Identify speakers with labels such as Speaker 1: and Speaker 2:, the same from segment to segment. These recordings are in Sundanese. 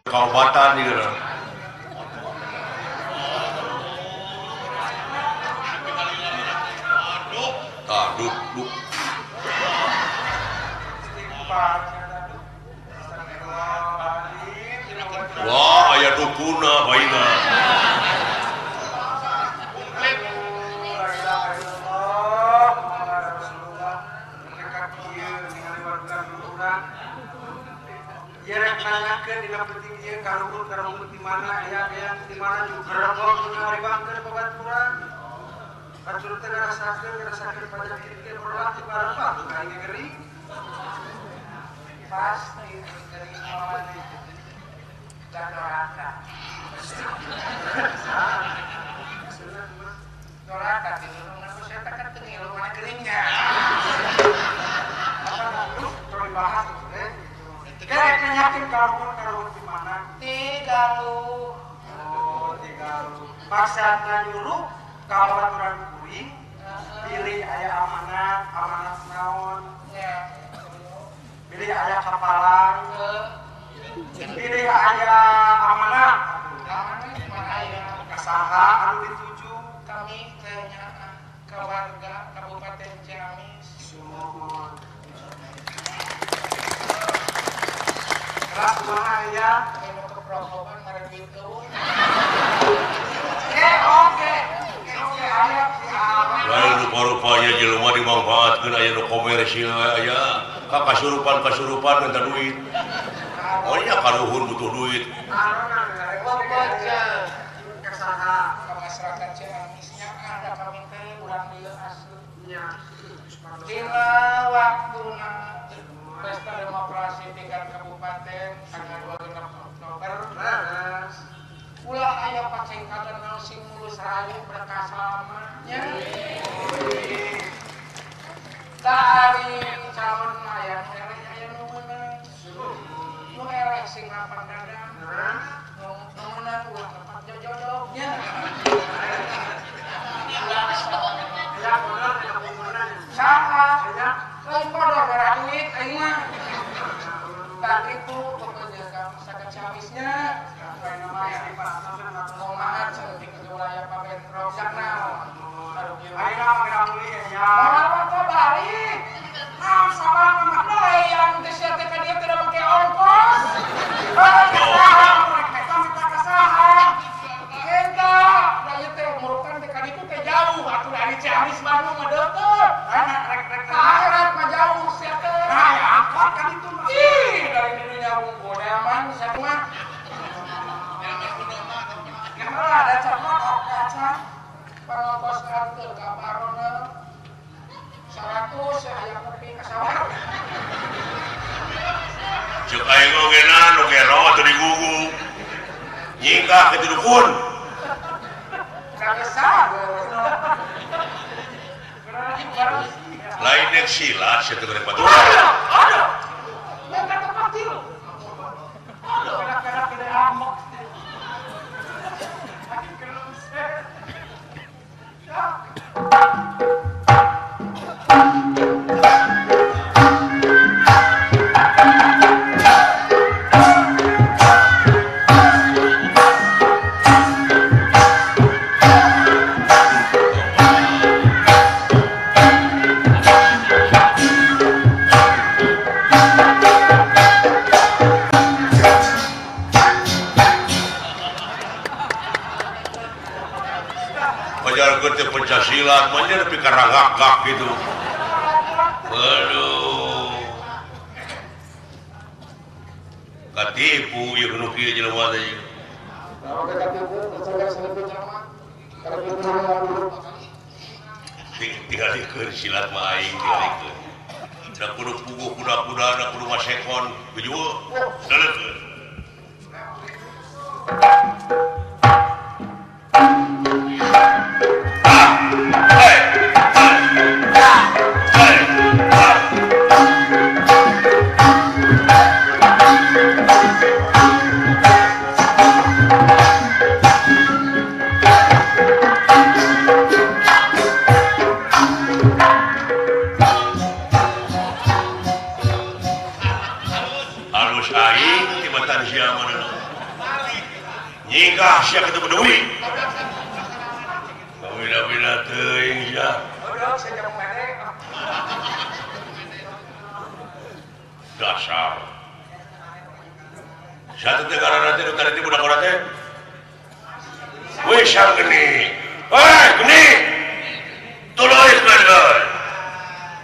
Speaker 1: kaubatan gitu. Aduh, duh. Wah, aya dukuna baina.
Speaker 2: Nanyakeun dina penting ieu karuhun di mana aya di mana juga rokok ngaribangkeun babaturan. Batur teh ngarasakeun pajak kieu berarti barang batu kali gering. Pasti gering mah dan doraka. Doraka itu nunggu saya kan teu mana geringnya. Apa lu terus bahas Kira yakin kalau di mana? Di Galuh. Oh, di Galuh. Maksudnya nyuruh kawaturan kuring pilih aya amanat naon. Ya. Pilih aya kapalan. Pilih aya amanat. Amanat mana aya? Kasaha anu dituju kami teh ke warga Kabupaten Ciamis. Sumohon. Kumaha ya? Anu keprokoban ngareun eueuh. Oke aya.
Speaker 1: Lain rupa-rupanya jelema dimanfaatkeun aya nu komersil aya. Kasurupan minta duit. Oh iya karuhun butuh duit.
Speaker 2: Pokoknya kasaha ka masyarakat Ciamisnya ada kami teh urang ieu aslinya. Dina waktuna Pesta Demokrasi tingkat Kabupaten tanggal 26 Oktober ulah aya pacengkatan naon sing mulus rayu berkah selamanya dari calon aya nu meunang nu ereh sing lapang dada nu meunang ulah tepat jodohnya ya bener ya bener saha lain bodoh merah duit aing mah tadi itu pokoknya masyarakat Ciamisnya apa namanya kumaha cantik ke wilayah Pak Bentro sakna ayo kita beli ya orang kok balik naon sabang mah deui yang teh sia teh dia tidak pakai ongkos minta kasaha kita da ieu teh umurukan teh kaditu teh jauh atuh dari Ciamis Bandung mah deukeut akhirat mah jauh sia teh nah ya angkot kaditu mah dari dirinya wungkul aman sia mah ada cakot kaca pangongkos kantor ka parona 100 aya kopi kasawar
Speaker 1: Cek aing ogeuna nu gero atuh digugu. Nyingkah ke dukun.
Speaker 2: kagesa
Speaker 1: Lain nek silat sia teu rek batu.
Speaker 2: aduh yang kata patil aduh kadang-kadang gede amok
Speaker 1: Pancasilat mah nya nepi ka ragak-gak gitu. Waduh. Katipu ieu nu kieu jelema teh. Tinggalikeun silat mah aing tinggalikeun. Da kudu puguh kuda-kuda, da kudu masekon, bejuwe. Daleukeun. Halus aing tibatan sia manehna. Dewi. Bina teuing ya.
Speaker 2: Udah saya mau ngade.
Speaker 1: Dasar. Satu negara nanti negara itu budak orang teh. Wih sang geni. Geni. Tuluy bener.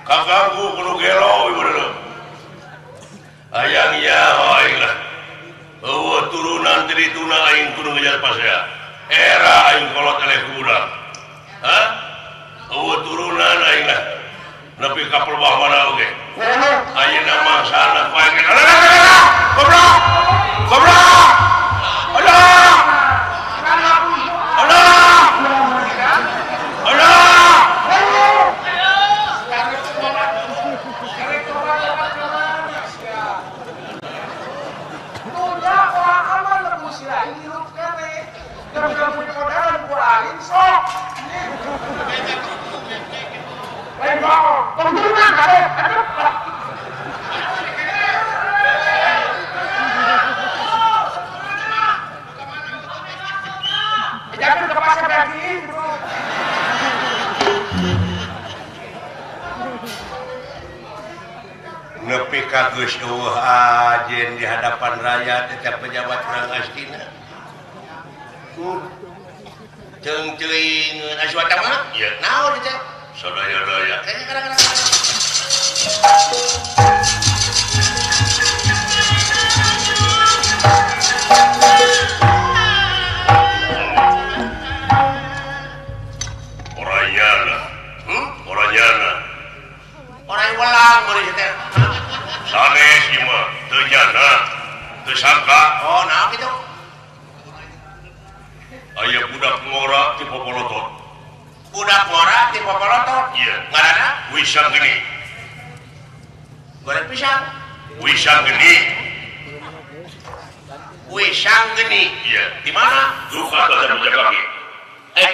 Speaker 1: Kakangku kudu gelo ieu bener. Ayang ya aing lah. Eueuh turunan tadi tuna aing kudu ngejar pasea. Era aing kolot eleh budak. Hah? Eueuh turunan aing lah. Nepi ka pelbah mana oge. Ayeuna mangsana pae. Goblok! Goblok! Aduh! Nepi ka geus eueuh ajen di hadapan rakyat tetep pejabat urang astina. Ceung-ceuing aswata mah? Ieu naon teh? Sadaya-daya. Kadang-kadang. Oranyana. Oranyana. Orang welang meureun teh. Sanes ieu mah teu nyana, teu sangka. Oh, naon kitu? Aya budak ngora ti popolotot. Budak ngora ti popolotot? Iya. Ngaranna Wisang Geni. Goreng pisang. Wisang Geni. Wisang Geni. Iya. Di mana? Duka tata menjagaki.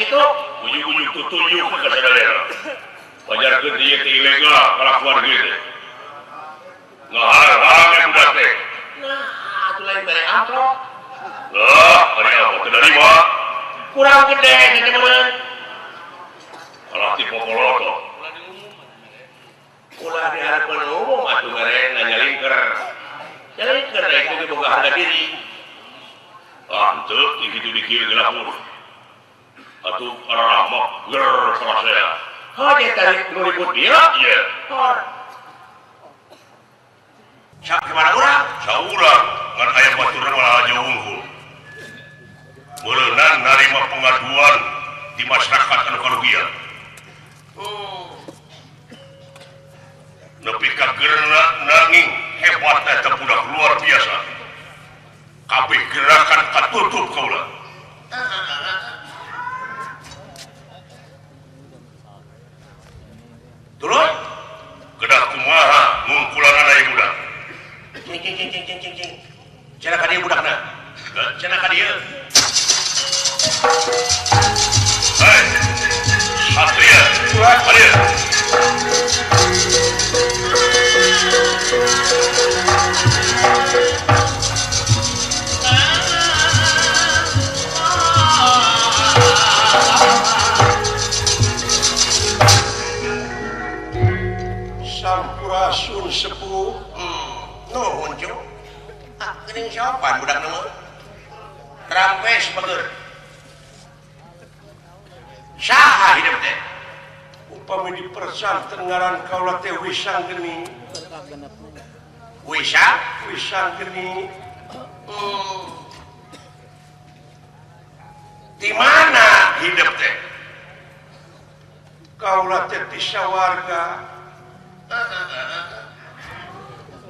Speaker 1: Kitu ujug-ujug tutuju ka sadaya. Pajarkeun ieu teh ilegal kalakuan kieu. Ngahalang budak teh. Nah, atuh lain bare amplop. Lah, ari apa teu narima? Kurang gede gitu teman. Kalau ti popoloto. Ulah diharapkan umum atuh mereng nyalingker. Nyalingker itu boga harga diri. Teu kitu dikieu gelapur. Atuh arah mah ger sarasea. Hanya tarik nu ribut dia? Iya. Sak kemana urang? Saurang. Ngan aya baturna malah aja unggul. Meunang narima pengaduan di masyarakat anu karugian. Nepi ka geurna nanging hebat eta budak luar biasa. Kabeh gerakan katutup kaula. Turun? Kedah kumaha ngungkulanana ieu budak. Cing. Cenah ka dieu budakna. Cenah ka dieu. Hei, Satria, hadir. Sampurasun sepuh. Nuhun cu. Geuning sopan budak nama. Trampes beger. Saha hidup teh? Upami di persantren ngaran kaula teh Wisang Geni. Wisang Geni. Di mana hidup teh? Kaula teh ti sawarga.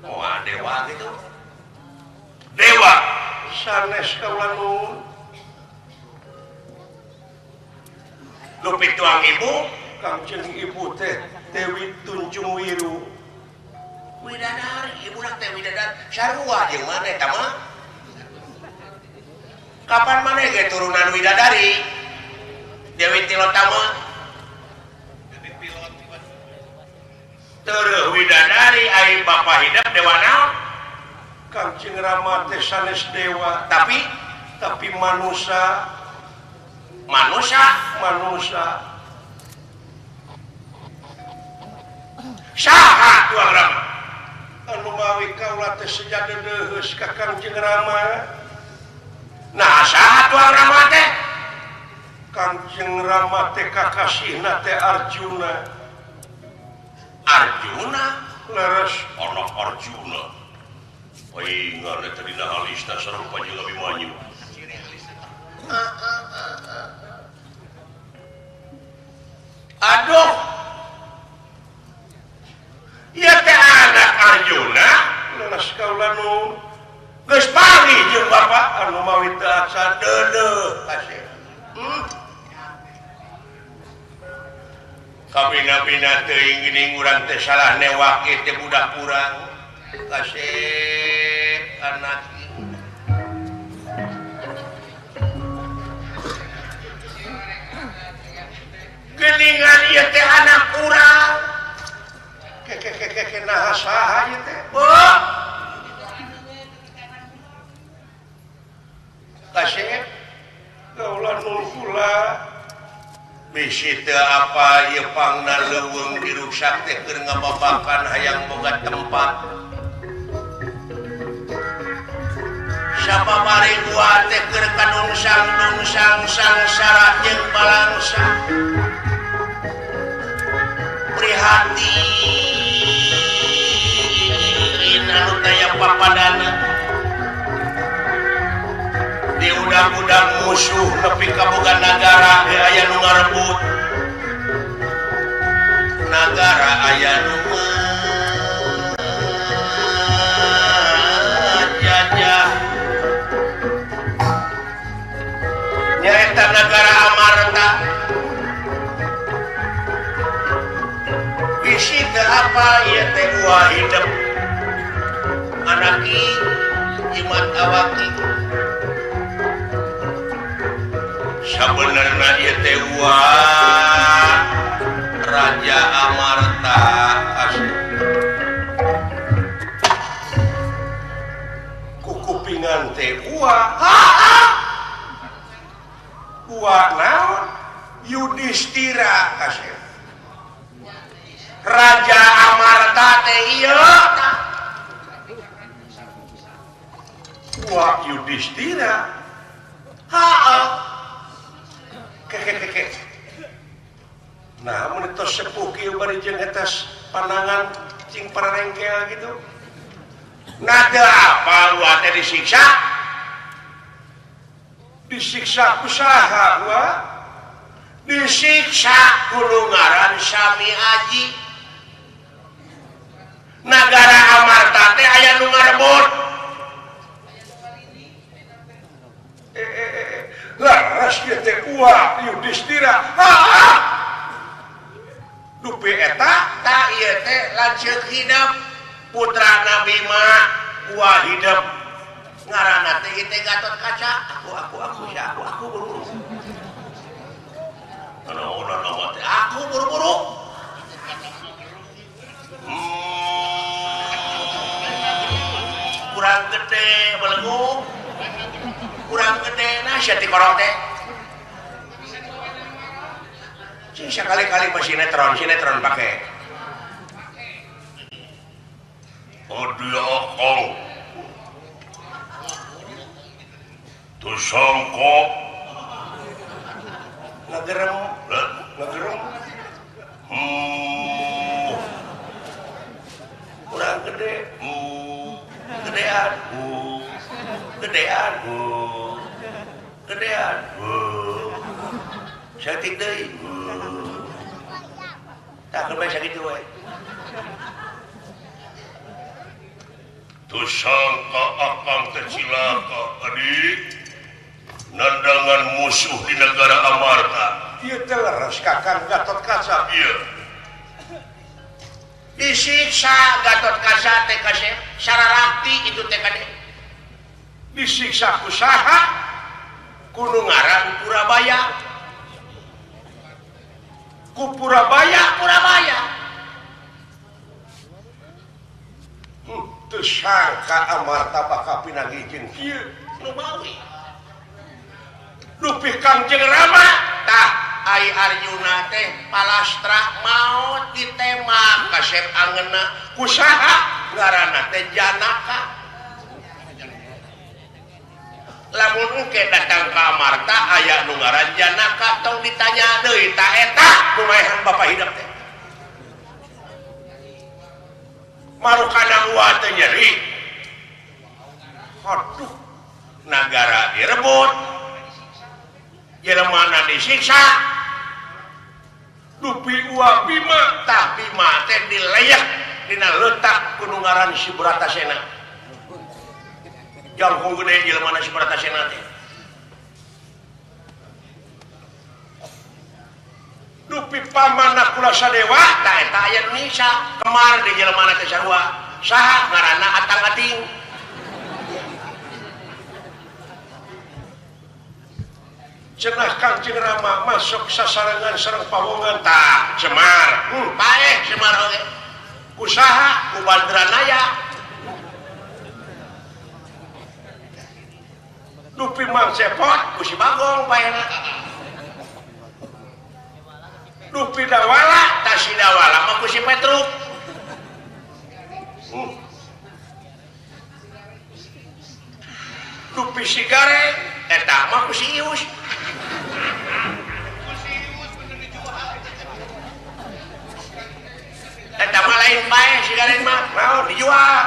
Speaker 1: Wah, dewa gitu. Dewa sanes kaula nuhun. Lupit tuang ibu, kangjeng ibu teh Dewi Tunjung Wiru. Widadari, ibu nak teh Widadari. Sarua jeung mana eta mah? Kapan mana ge turunan Widadari? Dewi Tilotama. Teueuh Widadari ai bapa hidup dewa naon? Kangjeng Rama teh sanes dewa, tapi manusia manusia saha tuang Rama anu mawi kaula teh sejadah deus ka Kangjeng Rama nah saha tuang Rama teh Kangjeng Rama teh kakasihna teh Arjuna leres ana Arjuna ingat eta dina alisna sarupa jeung Abimanyu aduh ieu teh anak Arjuna leres kaula nu geus pagi jeung Bapak anu mawi teu aksa deudeuh kasih kabina-bina teuing geuning urang teh salah newak teh budak urang kasih anak geuningan ieu teh anak urang ke naha saha ieu teh kasih kaula nun kula bisi teu apa ieu pangna leuweung diruksak teh keur ngababakan hayang boga tempat sababari gua teh keur kanungsang sangsara jeung balangsa prihatin anu taya papadana di udang-udang musuh nepi ka boga nagara aya nu ngarebut nagara aya nu jajah nyaeta negara Amarta bisi teu apa ieu teh ulah hidup anaki jimat awaki sabenerna ieu teh Raja Amarta asli kukupingan teh naon Yudhistira kasih Raja Amarta teh ieu Yudhistira nah mun tos sepuh kieu bari jeung eta pandangan cing pararengkel gitu nada apa lu teh disiksa kusaha gua disiksa kulungaran Sami Aji nagara Amarta teh aya nu ngarebut laras ieu teh Yudhistira dupi eta tak ieu teh lanceuk hidup putrana Bima hidup ngaranna teh ieu teh Gatotkaca aku buru-buru nama teh aku buru-buru kurang gede belenggu kurang gede nah sia ti korong teh sekali-kali sinetron pakai dia akong tuh songkok ngagerem kurang gede gedean sakit deui tak kebae sakitu we tuh sangka akang teh cilaka adik nandangan musuh di negara Amarta ieu teh leres kakang Gatotkaca ieu disiksa Gatotkaca teh kasih saralakti itu teh kade disiksa kusaha kudu ngaran Purabaya ku Purabaya teu sangka Amarta bakal pinagih jeung kieu nu mawi dupi Kangjeng Rama ai Arjuna teh palastra maut ditembak kasep angeuna kusaha ngaranna teh Janaka. Lamun engke datang ka Amarta aya nu ngaran Janaka tong ditanya deui ta eta nu maehan bapa hidup teh. Marukana gua teh nyeri. Aduh, nagara direbut. Jelemana disiksa. Dupi uang Bima, tah Bima teh dileyak dina letak kudu ngaran si Bratasena. Jangkung gede jelemana si Bratasena teh. Dupi pamana kula Sadewa, tah eta aya Indonesia. Kemar di jelemana teh sarua. Saha ngaranna Atang-ating. Cenah Kangjeng Rama masuk sasarangan sareng pawongan tah Semar. Paeh Semar oge. Usaha ku Bandranaya. Dupi Mang Cepot ku si Bagong paehna. Dupi Dawala tah si Dawala mah ku si Petruk. Dupi si Gareng eta mah ku si Ius. Eta mah lain bae si Gareng mah naon dijual.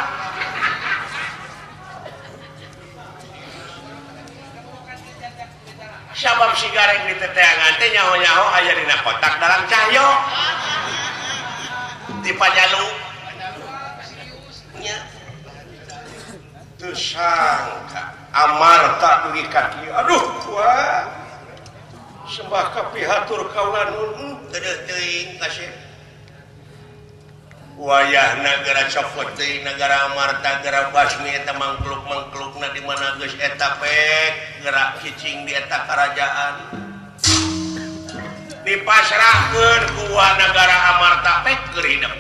Speaker 1: Sabab si Gareng di teteangan teh nyaho-nyaho aya dina kotak dalam cahyo. Di Panjalu. Nya. Teu sangka Amarta dugi kaki. Aduh, wah. Sembah kapihatur kaula nun teu teuing kasih. Wayah nagara copot teuing nagara Amarta gara basmi eta mangkluk-mangklukna di mana geus eta pek gerak cicing di eta karajaan. Dipasrahkeun ku nagara Amarta pek keur hidup.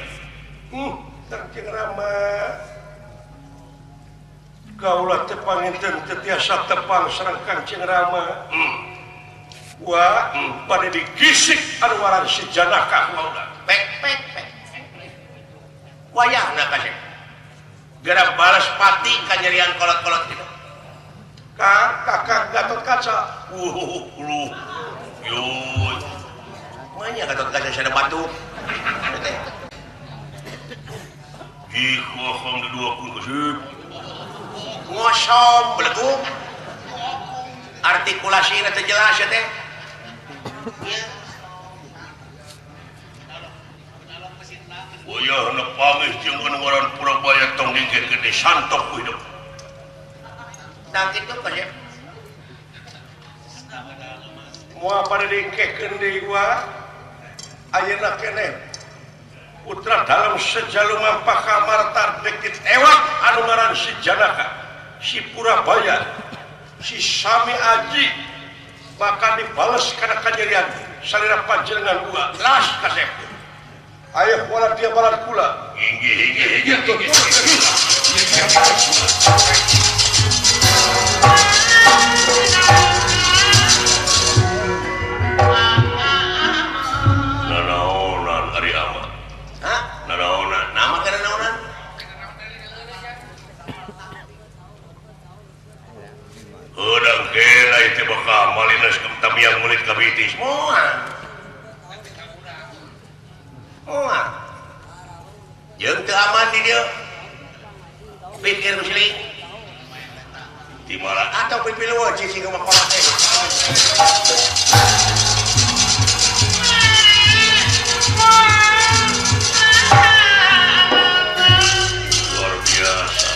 Speaker 1: Kangjeng Rama kaula teu panginten teu tiasa tepang sareng Kangjeng Rama. Wah, pada digisik anu ngaran si Janaka kaula. Pek. Wayahna kasih. Gara balas pati kanyerian kolot-kolot gitu. Kakak Gatot Kaca. Yoi. Manya Gatot Kaca sada batu. Jikohong dua kun kasih. Ngosom beleguk. Artikulasinya teh jelas ya teh. Wayah na pamih jeung ngaran Purabaya tong dikeun santok ku hidup. Tah kitu kasih. Moal pada dikeun deui wa ayeuna keneh putra dalam sejaluma Pakamarta dekit ewak anu ngaran si Janaka, si Purabaya, si Sami Aji bakal dibales kana kanyerian salira panjenengan gua las kasep. Ayo wala dia balat kula. Hinggi. Nanaonan ari ama. Hah? Nanaonan. Nama kana naonan? Udang kena itu bakal malinas kemtamiang mulit kabitis. Moal. Jeung teu aman di dieu. Pikir muslim. Di mana atau pipiluan cicing mah kolot teh. Luar biasa.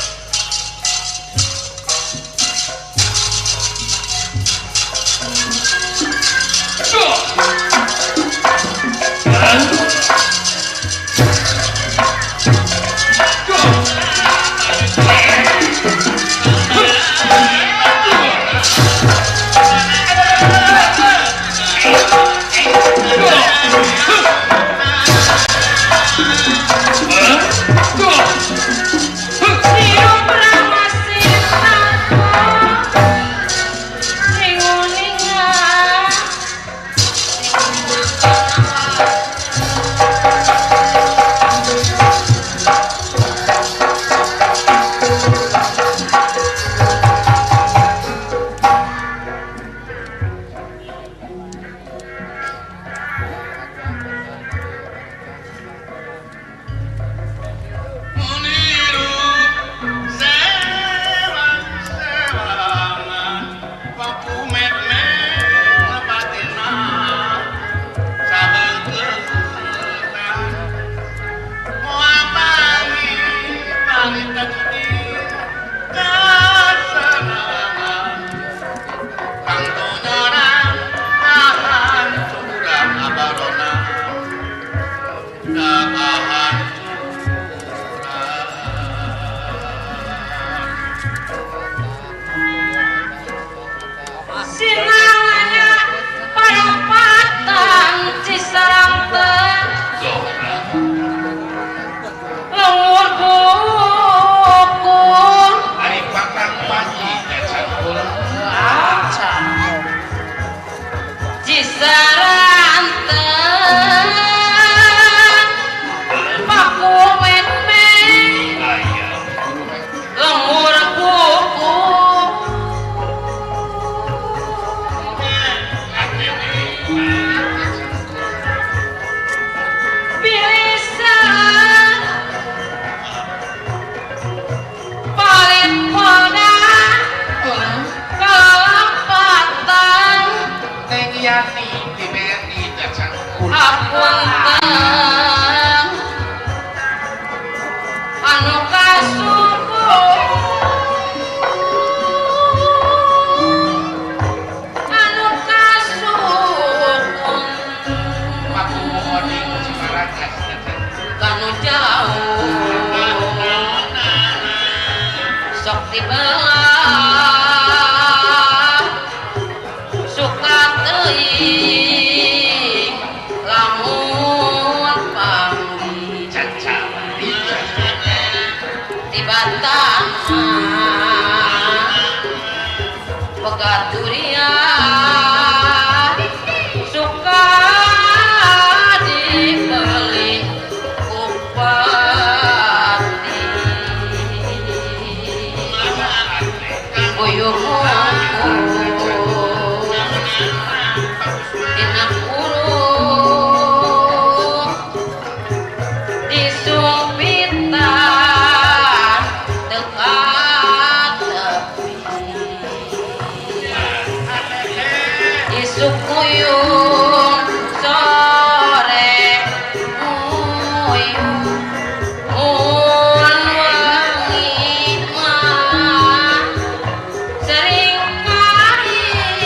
Speaker 2: Yani di BRI dacan
Speaker 3: Apunten anu kasukur anu kasukun
Speaker 2: Paku Oding Cimaragas dacan
Speaker 3: kanu jauh sok dibelah suka teuing lamun panggih
Speaker 2: Cacawali
Speaker 3: tibatan pegaturian suka dibeli upati buyung dina kurung disumpitan dekat tepi isuk muyung sore muyung mun wengi mah sering karimpi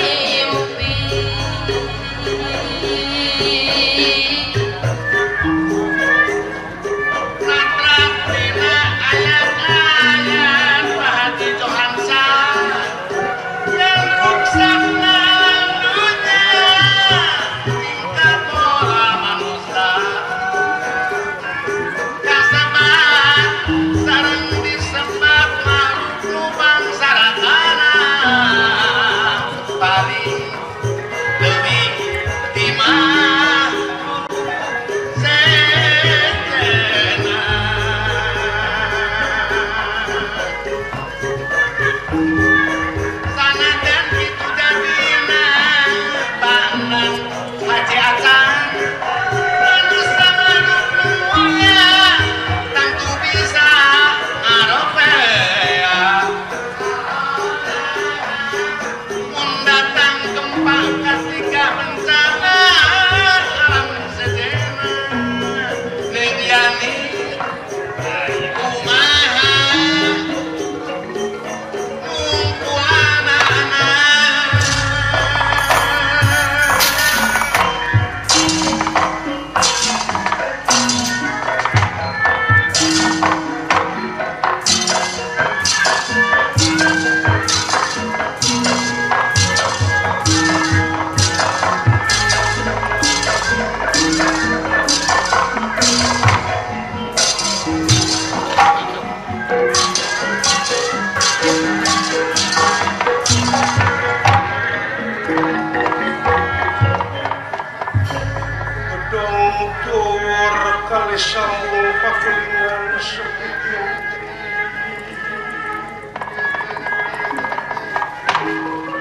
Speaker 2: Natrapina ayat-ayat Bahati Johansa yang ruksak lalunya tingkat pola manusia kasabat sareng disebat makhluk lubang sarakana paling lebih timah sanajan itu jadina tangan haji acan manusia manuknya tentu bisa ngaropea mun datang gempa ketika bencana alam sedena ning yani kumaha ngumpulanana
Speaker 1: gedung tur kali sambung pakulingan seperti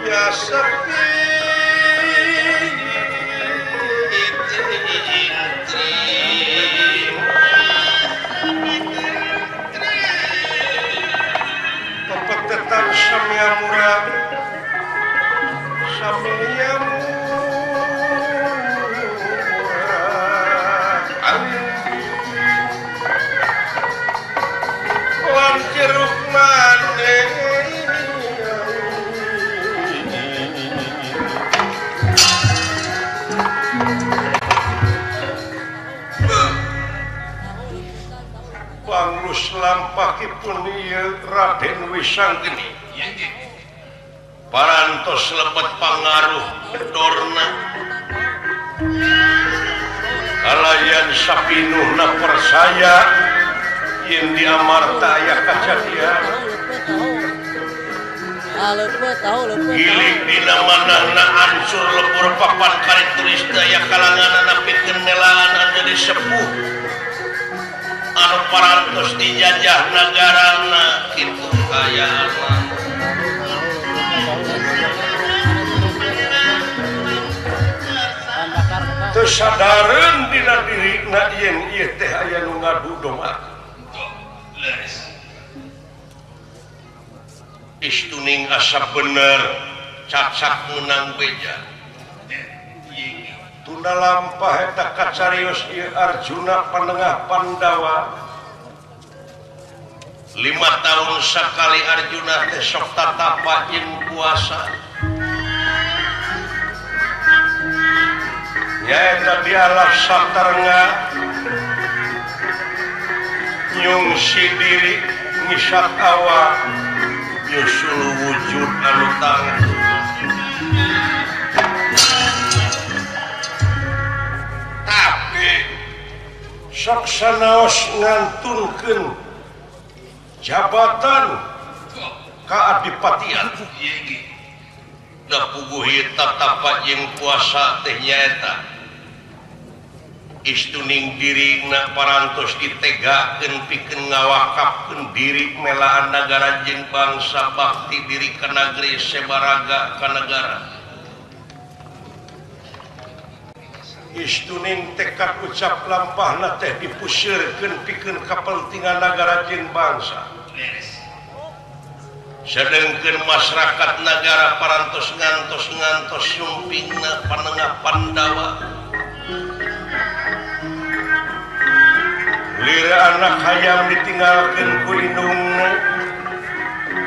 Speaker 1: ya sepi Pepetetan samya murad samya murad lan jeruk maneh Panglus lampahipun ieu Raden Wisanggeni parantos lebet pangaruh dorna kalayan sapinuhna persaya yen diamarta aya kajadian giling dina manahna ansur lebur papan kali tulis daya kalangan pikeun melaan anu jadi sepuh anu parantos dijajah nagarana kitu kayaana teu sadareun dina dirina yen ieu teh aya nu ngadu domakeun istuning asa bener cacak menang beja tunda lampah eta kacarios ieu Arjuna panengah Pandawa 5 tahun sekali Arjuna teh sok tatapa jeung puasa nyaeta dialah satarengah nyungsi diri ngisak awak nyusul wujud anu tangan tapi sok sanaos ngantunkeun jabatan kaadipatian da puguh tatapa jeung puasa teh nyaeta istuning dirina parantos ditegakeun pikeun ngawakafkeun diri melaan nagara jeung bangsa bakti diri ka negeri sebaraga ka negara istuning tekad ucap lampahna teh dipusieurkeun pikeun kapentingan nagara jeung bangsa sedengkeun masyarakat negara parantos ngantos sumpingna panengah Pandawa lira anak hayam ditinggalkeun ku indungna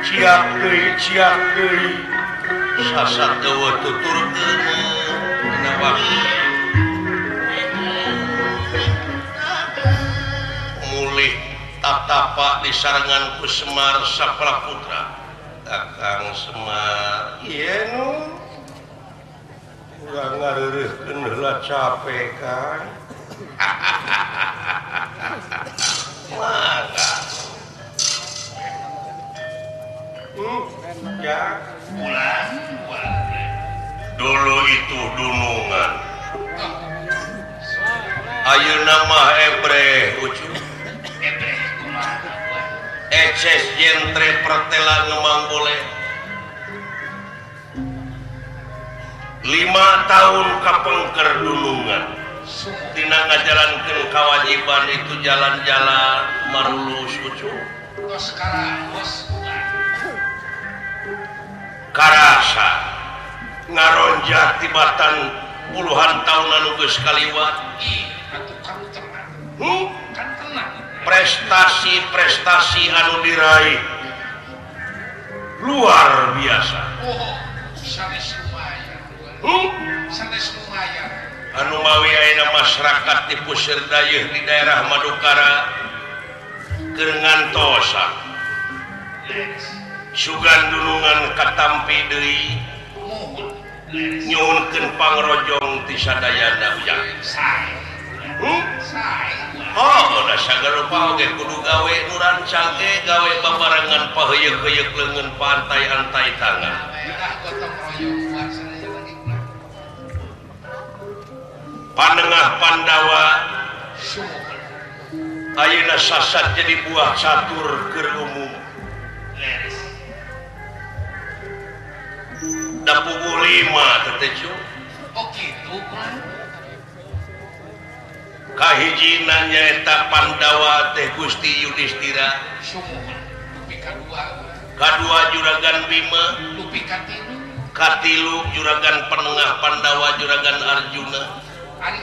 Speaker 1: ciak deui sasatewa tuturkeun dina waktu mulih tatapa disarengan ku Semar Sapraputra Kakang Semar ieu nu urang ngareureuhkeun heula capek kan mangga ya pulang dulu itu dunungan ayeuna mah ebreh ucu eces jentre pertela ngemang boleh 5 tahun kapengker dunungan tina ngajalankeun kewajiban itu jalan-jalan marulus ucu
Speaker 2: tos sekarang bos
Speaker 1: karasa ngaronjak tibatan puluhan tahun anu geus kaliwat
Speaker 2: atuh kamu tenang kan tenang
Speaker 1: prestasi anu diraih luar biasa
Speaker 2: sanes lumayan
Speaker 1: anu mawi ayeuna masyarakat di puseur dayeuh di daerah Madukara keur ngantosan sugan dunungan katampi deui nyuhunkeun pangrojong ti sadayana ujang udah sagarupa oge kudu gawe nu rancang ge gawe babarengan paheuyeuh-heuyeuh leungeun pantai-antai tangan panengah Pandawa ayeuna sasat jadi buah catur keur umum da puguh 5 teteju
Speaker 2: oh kitu
Speaker 1: kahijina nyaeta Pandawa teh Gusti Yudhistira kadua Juragan Bima katilu Juragan Penengah Pandawa Juragan Arjuna
Speaker 2: ari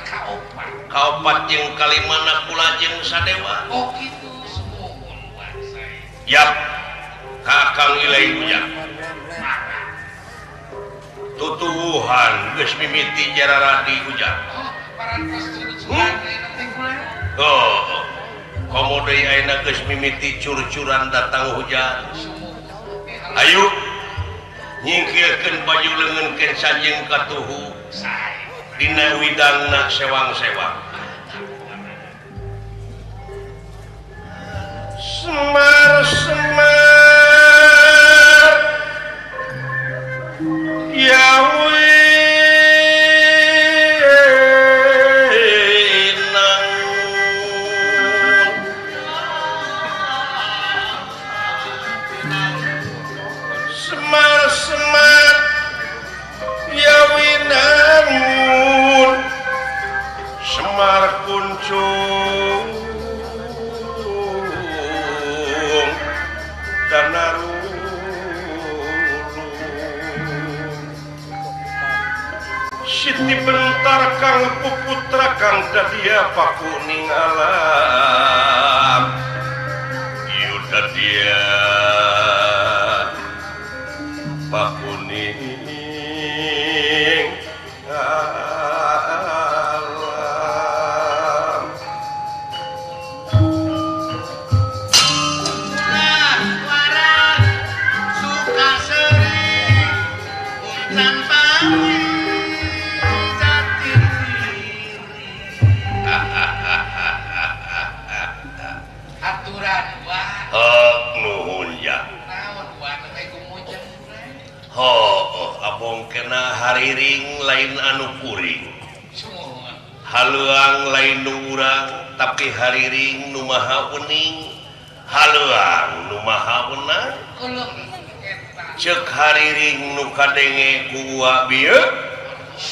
Speaker 1: kaopat jeung kalimana kula jeung Sadewa
Speaker 2: oh kitu sumuhun bangsa
Speaker 1: yap Kakang Ilai Bujang tutuwuhan geus mimiti jararadi Bujang komo deui ayeuna geus mimiti cur-curan datang hujan ayo nyingkirkeun baju leungeunkeun sanjeung katuhu dina widangna sewang-sewang Semar Yawi Semar Yawi namun Semar Kang puputra Kang Dadia pakuning alam Yudadia pakuning alam.
Speaker 2: Nah, warang suka sering untan pamit. Aturan wah.
Speaker 1: Nuhun ya.
Speaker 2: Naon wah teh gumujan.
Speaker 1: Abong kena hariring lain anu kuring.
Speaker 2: Semua.
Speaker 1: Haluang lain nu urang tapi hariring nu maha wening. Haluang nu maha wenang.
Speaker 2: Ulung eta.
Speaker 1: Ceuk hariring nu kadenge ku ua bieu.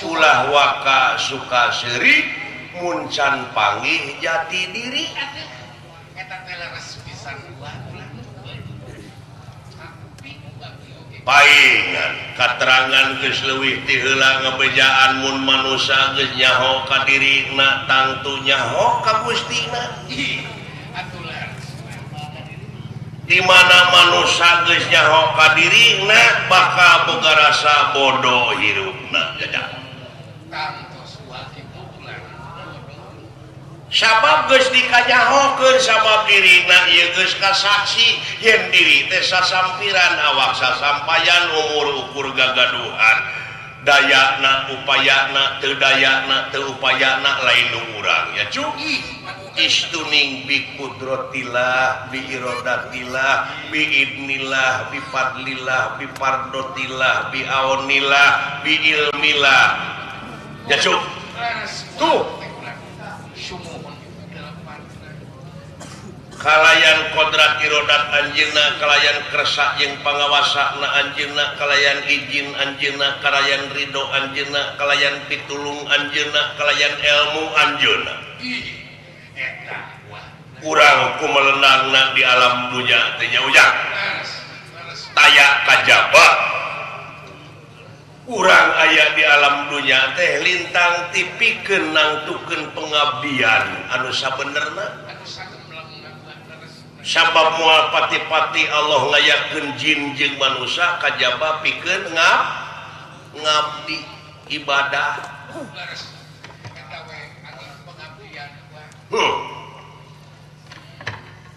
Speaker 1: Ulah waka suka seuri muncan panggih jati diri.
Speaker 2: Eta teh leres pisan wah ulah.
Speaker 1: Paingan katerangan geus leuwih ti heula ngabejaan mun manusia geus nyaho ka dirina tangtu nyaho ka Gustina.
Speaker 2: Atulah.
Speaker 1: Di mana manusia geus nyaho ka dirina bakal boga rasa bodoh hirupna jajak.
Speaker 2: Kantos wah kitu ulah.
Speaker 1: Sabab geus dikanyahokeun sabab dirina ieu geus kasaksi yen diri teh sasampiran awak sasampayan umur ukur gagaduhan dayana upayana teu dayana teu upayana lain nu urang ya cu istuning bi qudratillah bi iradatillah bi idnillah bi fadlillah bi fardotillah bi aunillah bi ilmillah ya cu tuh kalayan kodrat irodat anjeunna kalayan kersa jeung pangawasana anjeunna kalayan izin anjeunna kalayan ridho anjeunna kalayan pitulung anjeunna kalayan ilmu anjeunna urang kumelenangna di alam dunya teh nya ujang taya kajaba urang aya di alam dunya teh lintang tipikeun nangtukeun pengabdian anu sabenerna sabab moal pati-pati Allah ngayakeun jin jeung manusia kajaba pikeun ngabdi ibadah.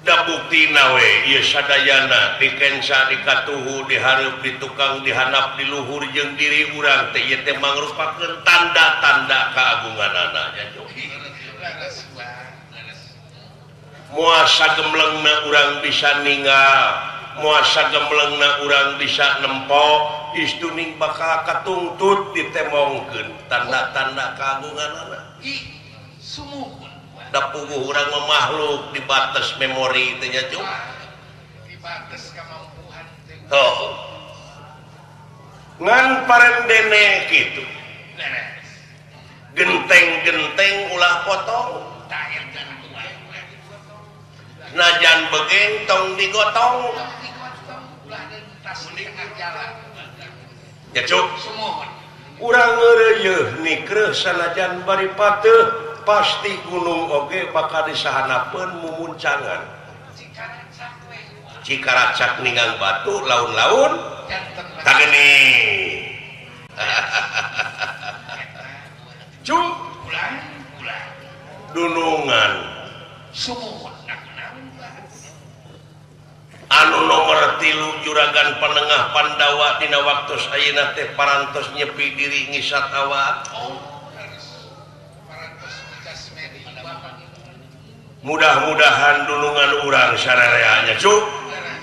Speaker 1: Da buktina we ieu sadayana dikensa dikatuhu dihareup di tukang dihanap di luhur jeung diri urang teh ieu teh mangrupakeun tanda-tanda kaagunganana nya. Muasa gemlengna urang bisa ninggal muasa gemlengna urang bisa nempok istuning bakal katungtut ditemongkeun tanda-tanda kagunganana
Speaker 2: sumuhun
Speaker 1: da puguh urang mah makhluk di batas memori teh nya Cuk
Speaker 2: di batas kemampuan teh
Speaker 1: ngan parendene kitu genteng-genteng ulah potong najan begeng tong digotong ya Cuk urang ngeureuh nikreuh sanajan bari pateuh pasti gunung oge bakal disahanapeun mumuncangan cikaracak ningang batu laun-laun tageni Cuk dunungan
Speaker 2: sumuhun
Speaker 1: anu nomor 3 juragan penengah Pandawa dina waktu ayeuna teh parantos nyepi diri ngisat awak mudah-mudahan dunungan urang sarereanya Cuk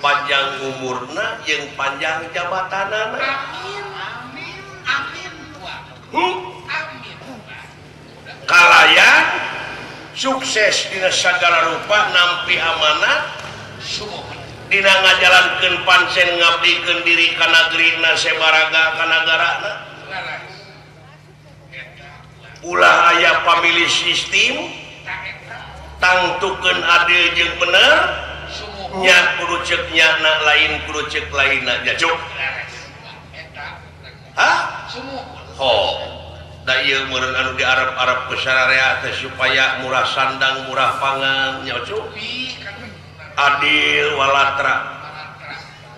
Speaker 1: panjang umurna jeung panjang jabatanana
Speaker 2: amin amin amin
Speaker 1: kalayan sukses dina sagala rupa nampi amanat
Speaker 2: sumuhun
Speaker 1: dina ngajalankeun pancen ngabdikeun diri ka nagrina sebaraga ka nagarana ulah aya pamilih sistem tangtukeun adil jeung bener nya kudu ceuk nyana lain kudu ceuk lainna nya Cuk ha anu di Arab pesararea supaya murah sandang murah pangan nyoco adil walatra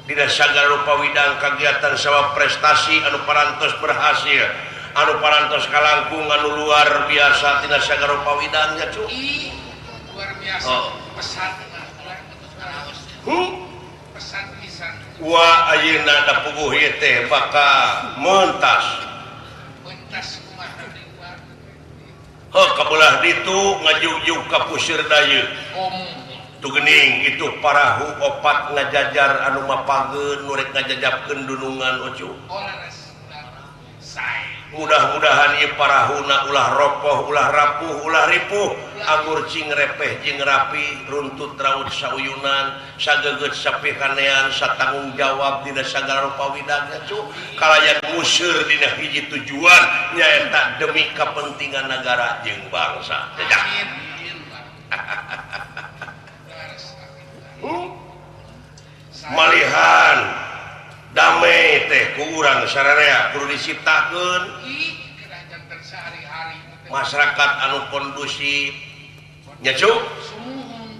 Speaker 1: tidak sagala rupa widang kegiatan sawah prestasi anu parantos berhasil anu parantos kalangkung anu luar biasa tidak sagala rupa widang nyoco
Speaker 2: luar biasa pesan pesan pisan
Speaker 1: wa ayeuna da puguh ieu teh bakal mentas kabelah ditu ngajugjug ka puseur dayeu tu geuning itu parahu opat ngajajar anu mapageun nu rek ngajajabkeun dunungan ocu mudah-mudahan ieu parahuna ulah ropoh ulah rapuh ulah ripuh anggur cing repeh jeung rapi runtut raut sauyunan sageugeut sapikanean satanggung jawab dina sagala rupa widangna cu kalayan museur dina hiji tujuan nyaeta demi kepentingan negara jeung bangsa jajak malihan damai teh ku urang sararea kudu disiptakeun masyarakat anu kondusif nya cu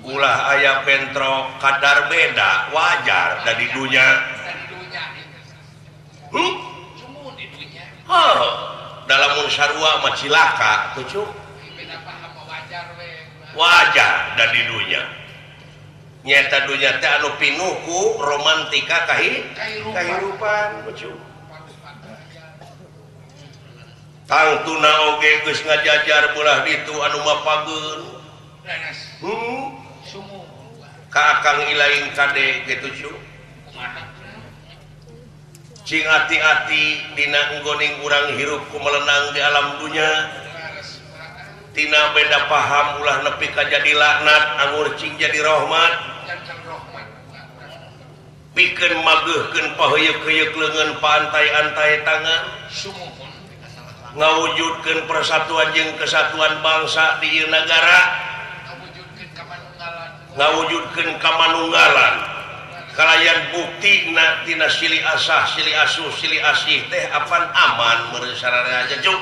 Speaker 1: ulah aya bentrok kadar beda wajar dari dunya dalam sarua mah cilaka tuh cu wajar dari dunya nyata dunya teh anu pinuh ku romantika kahirupan cu tangtuna oge geus ngajajar belah ditu anu mapageun ka akang ilaing kade kitu cu cing hati-hati dina enggoning urang hirup kumelenang di alam dunya tina beda paham ulah nepi ka jadi laknat anggur cing jadi rahmat pikeun mageuhkeun paheuyeuh-heuyeuh leungeun paantai-antai tangan ngawujudkeun persatuan jeung kesatuan bangsa di ieu nagara ngawujudkeun kamanunggalan kalayan buktina tina silih asah silih asuh silih asih teh apan aman meureun sararea aja cuk